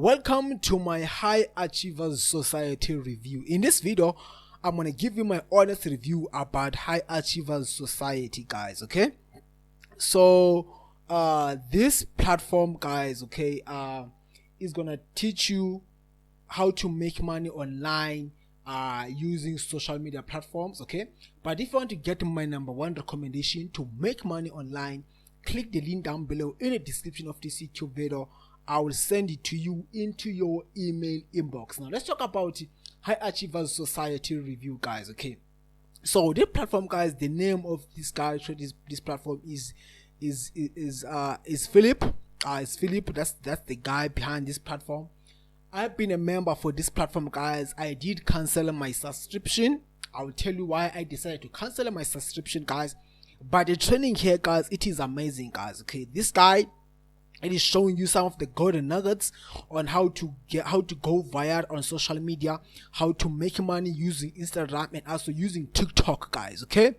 Welcome to my High Achievers Society review. In this video, I'm going to give you my honest review about High Achievers Society, guys, okay? So, this platform, guys, okay, is going to teach you how to make money online using social media platforms, okay? But if you want to get my number one recommendation to make money online, click the link down below in the description of this YouTube video. I will send it to you into your email inbox. Now let's talk about High Achievers Society review, guys, okay? So this platform, guys, the name of this guy, this platform is Philip. It's Philip. That's the guy behind this platform. I've been a member for this platform, guys. I did cancel my subscription. I will tell you why I decided to cancel my subscription, guys. But the training here, guys, it is amazing, guys, okay? This guy, it is showing you some of the golden nuggets on how to go viral on social media, how to make money using Instagram and also using TikTok, guys, okay?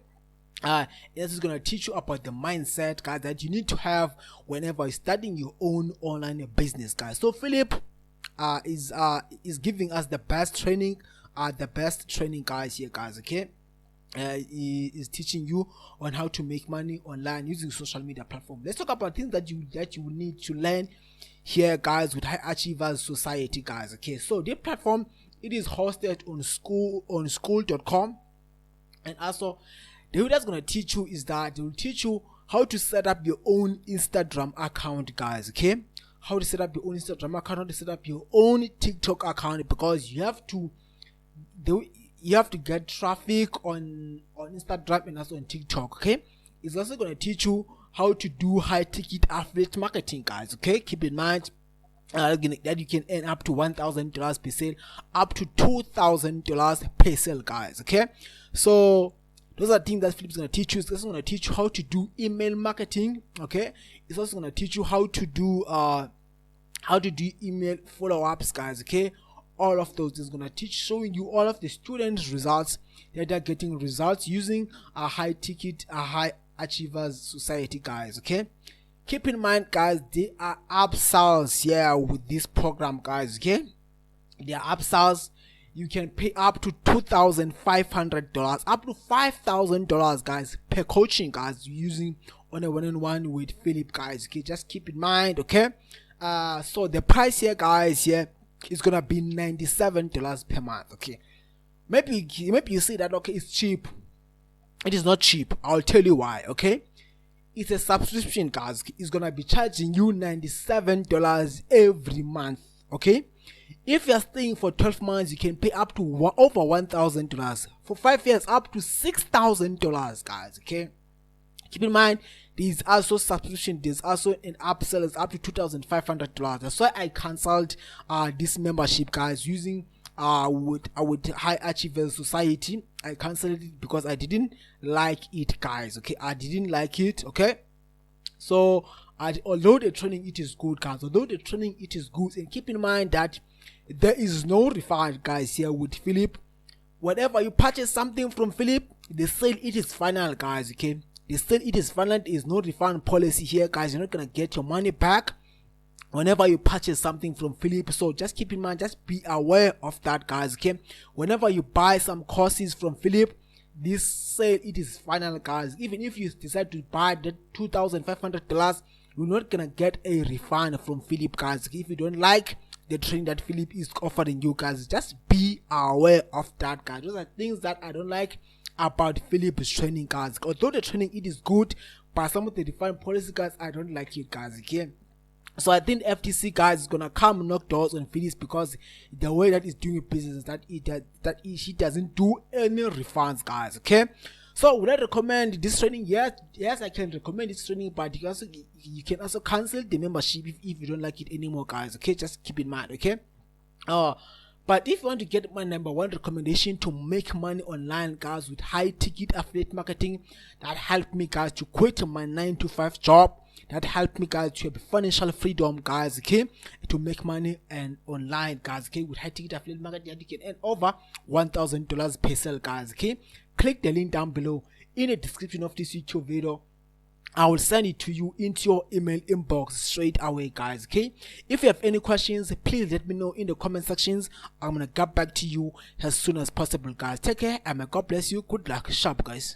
This is going to teach you about the mindset, guys, that you need to have whenever you're starting your own online business, guys. So Philip is giving us the best training, guys, here, guys, okay? He is teaching you on how to make money online using social media platform. Let's talk about things that you need to learn here, guys, with High Achievers Society, guys, okay? So the platform, it is hosted on school.com, and also the way that's going to teach you is that they will teach you how to set up your own Instagram account, guys, okay? How to set up your own Instagram account, how to set up your own TikTok account, because you have to get traffic on Instagram and also on TikTok, okay? It's also going to teach you how to do high ticket affiliate marketing, guys, okay? Keep in mind that you can earn up to $1,000 per sale, up to $2,000 per sale, guys, okay? So those are things that Philip's going to teach you. It's also going to teach you how to do email marketing, okay? It's also going to teach you how to do email follow-ups, guys, okay? All of those is going to showing you all of the students' results that they're getting results using a High Achievers Society, guys, okay? Keep in mind, guys, there are upsells here with this program, guys, okay? There are upsells. You can pay up to $2,500, up to $5,000, guys, per coaching, guys, using on a one-on-one with Philip, guys, okay? Just keep in mind, okay? So the price here, guys, here, it's gonna be $97 per month, okay? Maybe you say that, okay, it's cheap. It is not cheap. I'll tell you why, okay? It's a subscription, guys. It's gonna be charging you $97 every month, okay? If you're staying for 12 months, you can pay up to over $1,000. For 5 years, up to $6,000, guys, okay? Keep in mind, there's also subscription, there's also an upsell, it's up to $2,500. That's why I cancelled this membership, guys, using with High Achievers Society. I cancelled it because I didn't like it, guys, okay? I didn't like it, okay? So although the training, it is good, guys, and keep in mind that there is no refund, guys, here with Philip. Whenever you purchase something from Philip, the sale, it is final, guys, okay? The sale, it is final. There is no refund policy here, guys. You're not gonna get your money back whenever you purchase something from Philip. So just keep in mind, just be aware of that, guys, okay? Whenever you buy some courses from Philip, this sale, it is final, guys. Even if you decide to buy the $2,500, you're not gonna get a refund from Philip, guys. If you don't like the training that Philip is offering you, guys, just be aware of that, guys. Those are things that I don't like about Philip's training, guys. Although the training, it is good, but some of the defined policy, guys, I don't like it, guys, okay? So I think FTC, guys, is gonna come knock doors on Philip, because the way that he's doing business is that he doesn't do any refunds, guys, okay? So would I recommend this training? Yes, I can recommend this training, but you can also cancel the membership if you don't like it anymore, guys, okay? Just keep in mind, okay? But if you want to get my number one recommendation to make money online, guys, with high ticket affiliate marketing, that helped me, guys, to quit my 9-to-5 job, that helped me, guys, to have financial freedom, guys, okay, to make money and online, guys, okay, with high ticket affiliate marketing, you can earn over $1,000 per sale, guys, okay? Click the link down below in the description of this YouTube video. I will send it to you into your email inbox straight away, guys. Okay, if you have any questions, please let me know in the comment sections. I'm gonna get back to you as soon as possible, guys. Take care and may God bless you. Good luck. Sharp, guys.